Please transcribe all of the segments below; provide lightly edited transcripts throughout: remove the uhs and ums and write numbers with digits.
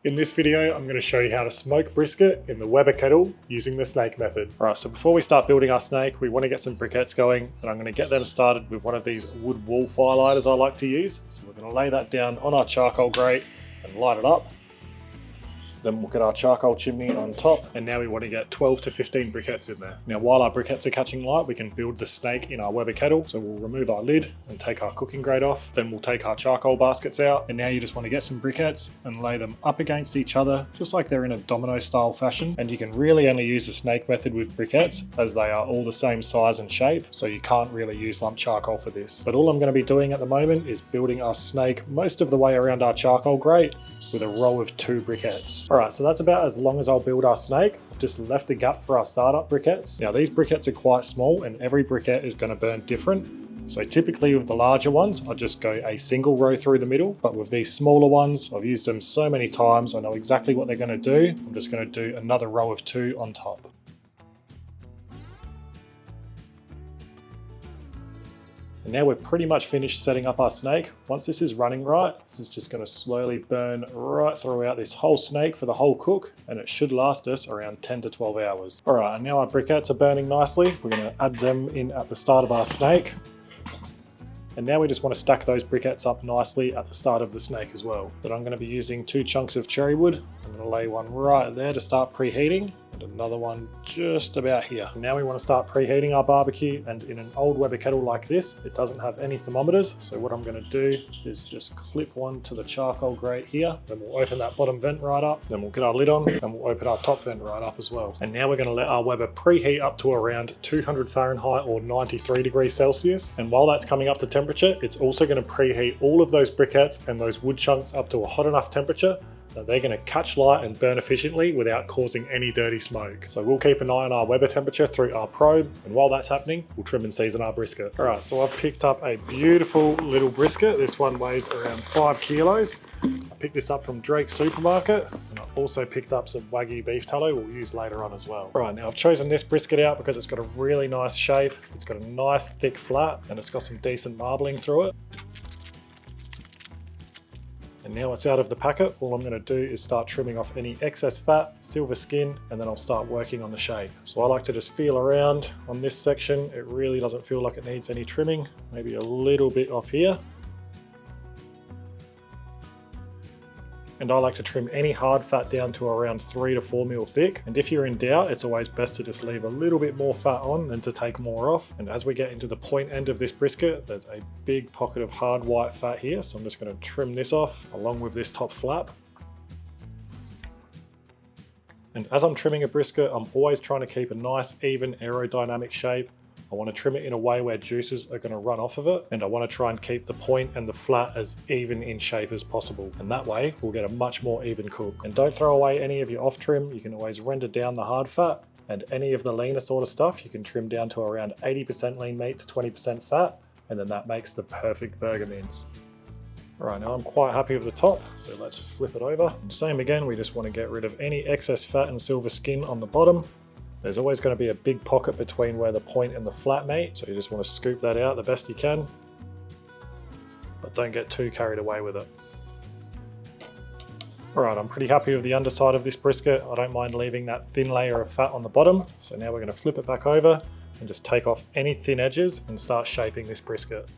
In this video, I'm going to show you how to smoke brisket in the Weber kettle using the snake method. Alright, so before we start building our snake, we want to get some briquettes going, and I'm going to get them started with one of these wood wall firelighters I like to use. So we're going to lay that down on our charcoal grate and light it up. Then we'll get our charcoal chimney on top, and now we want to get 12 to 15 briquettes in there. Now while our briquettes are catching light, we can build the snake in our Weber kettle. So we'll remove our lid and take our cooking grate off. Then we'll take our charcoal baskets out, and now you just want to get some briquettes and lay them up against each other, just like they're in a domino style fashion. And you can really only use the snake method with briquettes as they are all the same size and shape, so you can't really use lump charcoal for this. But all I'm going to be doing at the moment is building our snake most of the way around our charcoal grate with a row of 2 briquettes. Alright, so that's about as long as I'll build our snake. I've just left a gap for our startup briquettes. Now these briquettes are quite small and every briquette is going to burn different. So typically with the larger ones, I just go a single row through the middle, but with these smaller ones, I've used them so many times, I know exactly what they're going to do. I'm just going to do another row of 2 on top. And now we're pretty much finished setting up our snake. Once this is running right, this is just going to slowly burn right throughout this whole snake for the whole cook, and it should last us around 10 to 12 hours. All right, and now our briquettes are burning nicely. We're going to add them in at the start of our snake. And now we just want to stack those briquettes up nicely at the start of the snake as well. But I'm going to be using 2 chunks of cherry wood. I'm going to lay one right there to start preheating, and another one just about here. Now we want to start preheating our barbecue, and in an old Weber kettle like this, it doesn't have any thermometers. So what I'm going to do is just clip one to the charcoal grate here. Then we'll open that bottom vent right up. Then we'll get our lid on, and we'll open our top vent right up as well. And now we're going to let our Weber preheat up to around 200 Fahrenheit or 93 degrees Celsius. And while that's coming up to temperature, it's also going to preheat all of those briquettes and those wood chunks up to a hot enough temperature that they're going to catch light and burn efficiently without causing any dirty smoke. So we'll keep an eye on our Weber temperature through our probe, and while that's happening, we'll trim and season our brisket. Alright, so I've picked up a beautiful little brisket. This one weighs around 5 kilos. I picked this up from Drake's Supermarket, and I've also picked up some Wagyu beef tallow we'll use later on as well. Alright, now I've chosen this brisket out because it's got a really nice shape, it's got a nice thick flat, and it's got some decent marbling through it. And now it's out of the packet, all I'm going to do is start trimming off any excess fat, silver skin, and then I'll start working on the shape. So I like to just feel around on this section. It really doesn't feel like it needs any trimming, maybe a little bit off here. And I like to trim any hard fat down to around 3 to 4 mil thick. And if you're in doubt, it's always best to just leave a little bit more fat on than to take more off. And as we get into the point end of this brisket, there's a big pocket of hard white fat here. So I'm just going to trim this off along with this top flap. And as I'm trimming a brisket, I'm always trying to keep a nice, even aerodynamic shape. I want to trim it in a way where juices are going to run off of it, and I want to try and keep the point and the flat as even in shape as possible. And that way we'll get a much more even cook. And don't throw away any of your off trim. You can always render down the hard fat, and any of the leaner sort of stuff you can trim down to around 80% lean meat to 20% fat, and then that makes the perfect burger mince. Alright, now I'm quite happy with the top, so let's flip it over. And same again, we just want to get rid of any excess fat and silver skin on the bottom. There's always going to be a big pocket between where the point and the flat meet, so you just want to scoop that out the best you can, but don't get too carried away with it. Alright, I'm pretty happy with the underside of this brisket. I don't mind leaving that thin layer of fat on the bottom, so now we're going to flip it back over and just take off any thin edges and start shaping this brisket.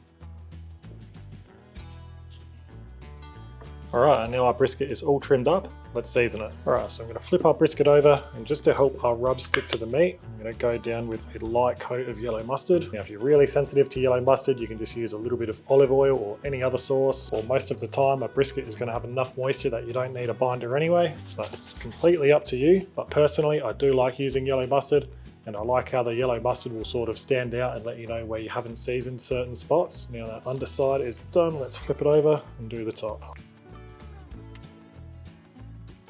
Alright, and now our brisket is all trimmed up. Let's season it. Alright, so I'm going to flip our brisket over, and just to help our rub stick to the meat, I'm going to go down with a light coat of yellow mustard. Now if you're really sensitive to yellow mustard, you can just use a little bit of olive oil or any other sauce, or most of the time a brisket is going to have enough moisture that you don't need a binder anyway, but it's completely up to you. But personally, I do like using yellow mustard, and I like how the yellow mustard will sort of stand out and let you know where you haven't seasoned certain spots. Now that underside is done, let's flip it over and do the top.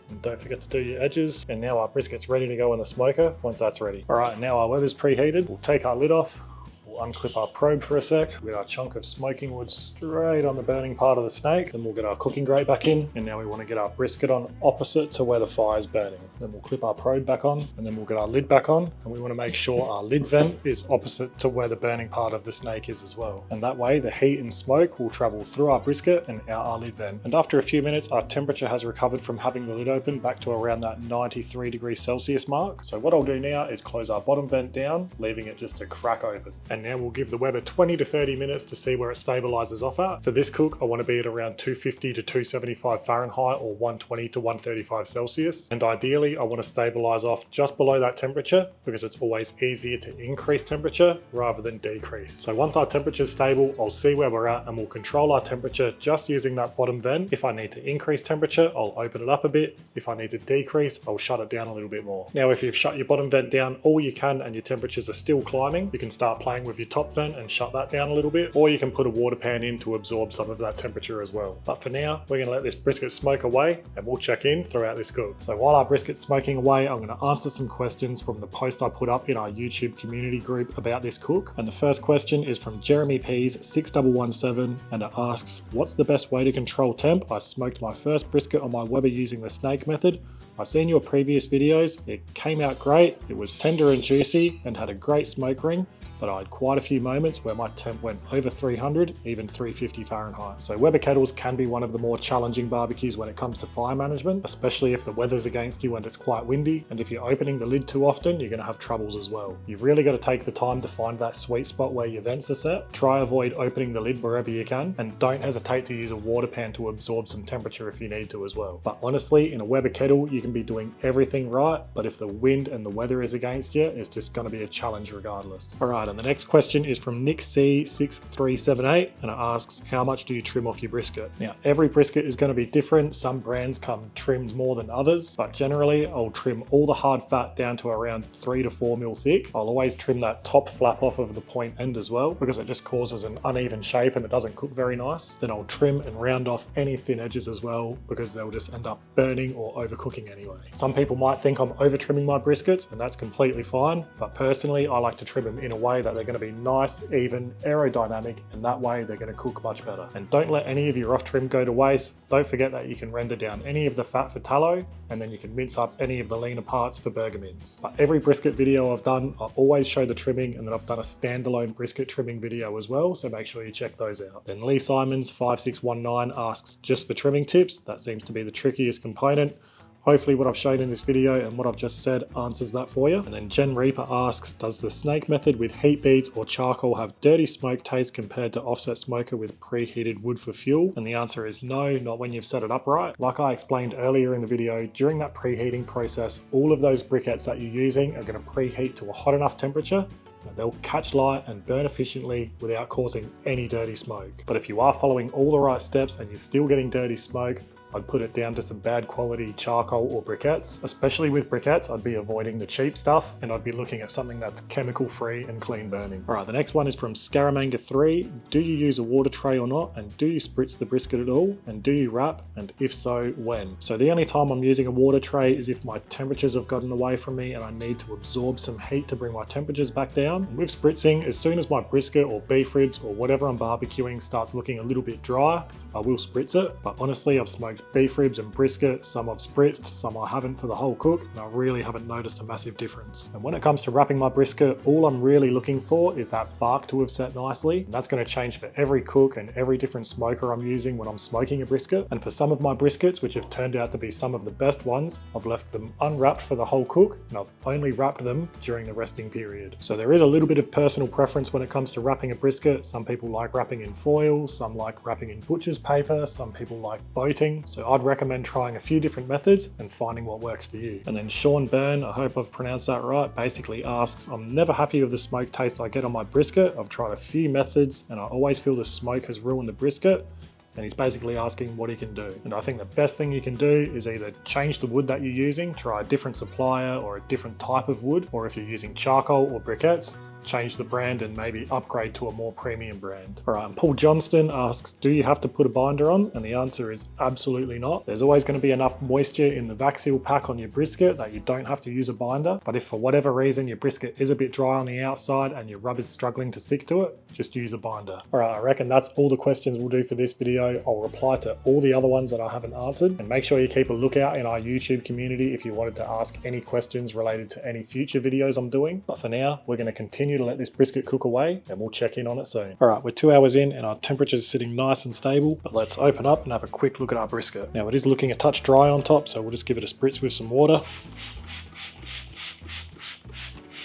And don't forget to do your edges. And now our brisket's ready to go in the smoker once that's ready. Alright, now our Weber's preheated. We'll take our lid off, we'll unclip our probe for a sec. We'll get our chunk of smoking wood straight on the burning part of the snake. Then we'll get our cooking grate back in. And now we want to get our brisket on opposite to where the fire is burning. Then we'll clip our probe back on, and then we'll get our lid back on. And we want to make sure our lid vent is opposite to where the burning part of the snake is as well. And that way the heat and smoke will travel through our brisket and out our lid vent. And after a few minutes, our temperature has recovered from having the lid open back to around that 93 degrees Celsius mark. So what I'll do now is close our bottom vent down, leaving it just a crack open. And now we'll give the Weber 20 to 30 minutes to see where it stabilizes off at. For this cook, I want to be at around 250 to 275 Fahrenheit or 120 to 135 Celsius. And ideally, I want to stabilize off just below that temperature because it's always easier to increase temperature rather than decrease. So once our temperature is stable, I'll see where we're at and we'll control our temperature just using that bottom vent. If I need to increase temperature, I'll open it up a bit. If I need to decrease, I'll shut it down a little bit more. Now, if you've shut your bottom vent down all you can and your temperatures are still climbing, you can start playing with your top vent and shut that down a little bit, or you can put a water pan in to absorb some of that temperature as well. But for now, we're gonna let this brisket smoke away and we'll check in throughout this cook. So while our brisket's smoking away, I'm gonna answer some questions from the post I put up in our YouTube community group about this cook. And the first question is from Jeremy Pease 6117, and it asks, what's the best way to control temp? I smoked my first brisket on my Weber using the snake method. I seen your previous videos, it came out great, it was tender and juicy and had a great smoke ring, but I had quite a few moments where my temp went over 300, even 350 Fahrenheit. So Weber kettles can be one of the more challenging barbecues when it comes to fire management, especially if the weather's against you and it's quite windy, and if you're opening the lid too often, you're gonna have troubles as well. You've really got to take the time to find that sweet spot where your vents are set. Try avoid opening the lid wherever you can, and don't hesitate to use a water pan to absorb some temperature if you need to as well. But honestly, in a Weber kettle, you can be doing everything right, but if the wind and the weather is against you, it's just gonna be a challenge regardless. All right, and the next question is from Nick C6378, and it asks, how much do you trim off your brisket? Now, every brisket is going to be different. Some brands come trimmed more than others, but generally I'll trim all the hard fat down to around 3 to 4 mil thick. I'll always trim that top flap off of the point end as well, because it just causes an uneven shape and it doesn't cook very nice. Then I'll trim and round off any thin edges as well, because they'll just end up burning or overcooking anyway. Some people might think I'm over trimming my briskets, and that's completely fine, but personally I like to trim them in a way that they're going to be nice, even, aerodynamic, and that way they're going to cook much better. And don't let any of your off trim go to waste. Don't forget that you can render down any of the fat for tallow, and then you can mince up any of the leaner parts for burger mince. But every brisket video I've done, I always show the trimming, and then I've done a standalone brisket trimming video as well, so make sure you check those out. Then Lee Simons 5619 asks, just for trimming tips, that seems to be the trickiest component. Hopefully what I've shown in this video and what I've just said answers that for you. And then Jen Reaper asks, does the snake method with heat beads or charcoal have dirty smoke taste compared to offset smoker with preheated wood for fuel? And the answer is no, not when you've set it up right. Like I explained earlier in the video, during that preheating process, all of those briquettes that you're using are going to preheat to a hot enough temperature that they'll catch light and burn efficiently without causing any dirty smoke. But if you are following all the right steps and you're still getting dirty smoke, I'd put it down to some bad quality charcoal or briquettes. Especially with briquettes, I'd be avoiding the cheap stuff and I'd be looking at something that's chemical free and clean burning. All right, the next one is from Scaramanga 3. Do you use a water tray or not? And do you spritz the brisket at all? And do you wrap? And if so, when? So the only time I'm using a water tray is if my temperatures have gotten away from me and I need to absorb some heat to bring my temperatures back down. And with spritzing, as soon as my brisket or beef ribs or whatever I'm barbecuing starts looking a little bit dry, I will spritz it. But honestly, I've smoked beef ribs and brisket, some I've spritzed, some I haven't for the whole cook, and I really haven't noticed a massive difference. And when it comes to wrapping my brisket, all I'm really looking for is that bark to have set nicely. And that's going to change for every cook and every different smoker I'm using when I'm smoking a brisket. And for some of my briskets, which have turned out to be some of the best ones, I've left them unwrapped for the whole cook, and I've only wrapped them during the resting period. So there is a little bit of personal preference when it comes to wrapping a brisket. Some people like wrapping in foil, some like wrapping in butcher's paper, some people like boating. So I'd recommend trying a few different methods and finding what works for you. And then Sean Byrne, I hope I've pronounced that right, basically asks, I'm never happy with the smoke taste I get on my brisket. I've tried a few methods and I always feel the smoke has ruined the brisket. And he's basically asking what he can do. And I think the best thing you can do is either change the wood that you're using, try a different supplier or a different type of wood, or if you're using charcoal or briquettes, change the brand and maybe upgrade to a more premium brand. All right, and Paul Johnston asks, do you have to put a binder on? And the answer is absolutely not. There's always going to be enough moisture in the VacSeal pack on your brisket that you don't have to use a binder. But if for whatever reason your brisket is a bit dry on the outside and your rub is struggling to stick to it, just use a binder. All right, I reckon that's all the questions we'll do for this video. I'll reply to all the other ones that I haven't answered, and make sure you keep a lookout in our YouTube community if you wanted to ask any questions related to any future videos I'm doing. But for now, we're going to continue to let this brisket cook away and we'll check in on it soon. All right, we're 2 hours in and our temperature is sitting nice and stable, but let's open up and have a quick look at our brisket. Now it is looking a touch dry on top, so we'll just give it a spritz with some water.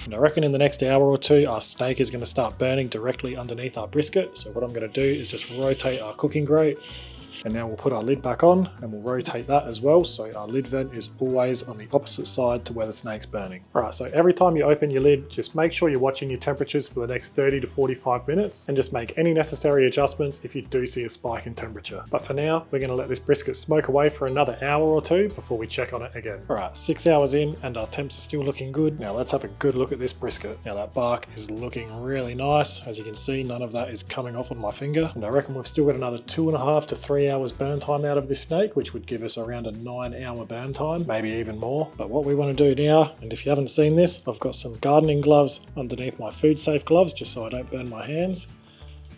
And I reckon in the next hour or two, our steak is going to start burning directly underneath our brisket. So what I'm going to do is just rotate our cooking grate. And now we'll put our lid back on and we'll rotate that as well, so our lid vent is always on the opposite side to where the snake's burning. All right, so every time you open your lid, just make sure you're watching your temperatures for the next 30 to 45 minutes and just make any necessary adjustments if you do see a spike in temperature. But for now, we're going to let this brisket smoke away for another hour or two before we check on it again. All right, 6 hours in and our temps are still looking good. Now let's have a good look at this brisket. Now that bark is looking really nice. As you can see, none of that is coming off on my finger. And I reckon we've still got another 2.5 to 3 hours burn time out of this steak, which would give us around a 9-hour burn time, maybe even more. But what we want to do now, and if you haven't seen this, I've got some gardening gloves underneath my food safe gloves just so I don't burn my hands.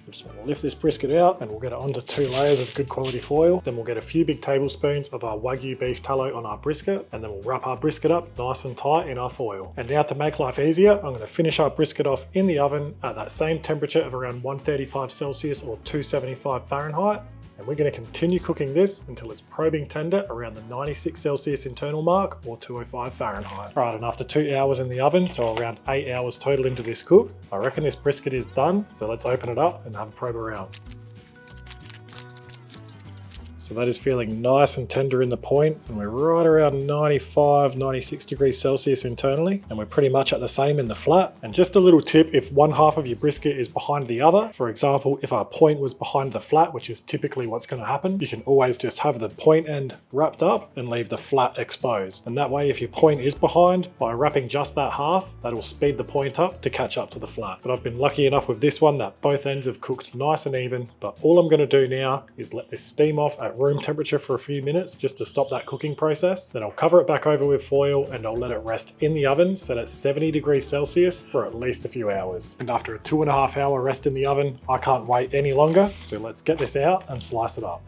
We just want to lift this brisket out and we'll get it onto 2 layers of good quality foil. Then we'll get a few big tablespoons of our Wagyu beef tallow on our brisket, and then we'll wrap our brisket up nice and tight in our foil. And now to make life easier, I'm going to finish our brisket off in the oven at that same temperature of around 135 Celsius or 275 Fahrenheit. And we're going to continue cooking this until it's probing tender around the 96 Celsius internal mark or 205 Fahrenheit. Right, and after 2 hours in the oven, so around 8 hours total into this cook, I reckon this brisket is done. So let's open it up and have a probe around. So that is feeling nice and tender in the point, and we're right around 95, 96 degrees Celsius internally, and we're pretty much at the same in the flat. And just a little tip, if one half of your brisket is behind the other, for example, if our point was behind the flat, which is typically what's going to happen, you can always just have the point end wrapped up and leave the flat exposed. And that way, if your point is behind, by wrapping just that half, that'll speed the point up to catch up to the flat. But I've been lucky enough with this one that both ends have cooked nice and even, but all I'm going to do now is let this steam off at room temperature for a few minutes just to stop that cooking process. Then I'll cover it back over with foil and I'll let it rest in the oven set at 70 degrees Celsius for at least a few hours. And after a 2.5 hour rest in the oven, I can't wait any longer. So let's get this out and slice it up.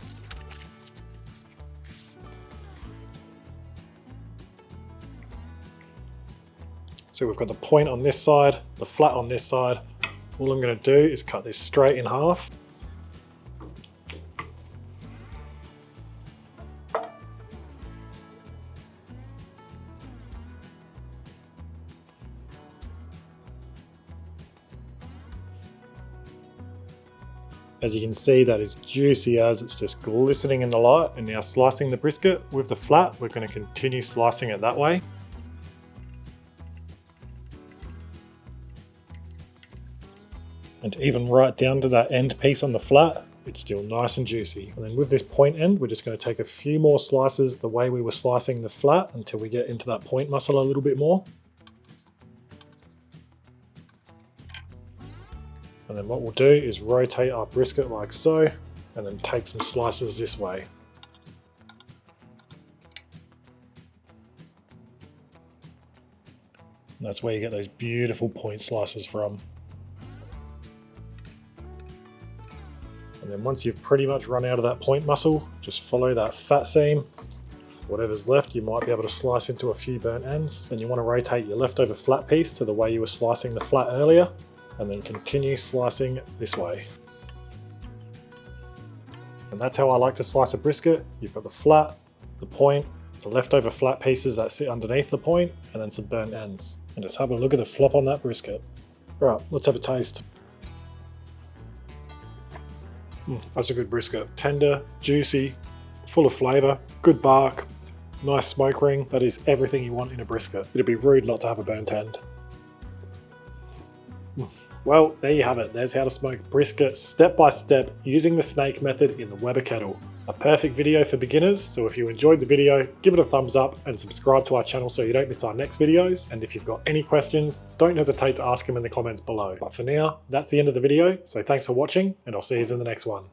So we've got the point on this side, the flat on this side. All I'm going to do is cut this straight in half. As you can see, that is juicy as, it's just glistening in the light. And now slicing the brisket with the flat, we're going to continue slicing it that way. And even right down to that end piece on the flat, it's still nice and juicy. And then with this point end, we're just going to take a few more slices the way we were slicing the flat until we get into that point muscle a little bit more. And then what we'll do is rotate our brisket like so, and then take some slices this way. And that's where you get those beautiful point slices from. And then once you've pretty much run out of that point muscle, just follow that fat seam. Whatever's left, you might be able to slice into a few burnt ends. Then you want to rotate your leftover flat piece to the way you were slicing the flat earlier, and then continue slicing this way. And that's how I like to slice a brisket. You've got the flat, the point, the leftover flat pieces that sit underneath the point, and then some burnt ends. And just have a look at the flop on that brisket. All right, let's have a taste. That's a good brisket. Tender, juicy, full of flavour, good bark, nice smoke ring. That is everything you want in a brisket. It'd be rude not to have a burnt end. Well, there you have it. There's how to smoke brisket step by step using the snake method in the Weber kettle. A perfect video for beginners, so if you enjoyed the video, give it a thumbs up and subscribe to our channel so you don't miss our next videos. And if you've got any questions, don't hesitate to ask them in the comments below. But for now, that's the end of the video, so thanks for watching, and I'll see you in the next one.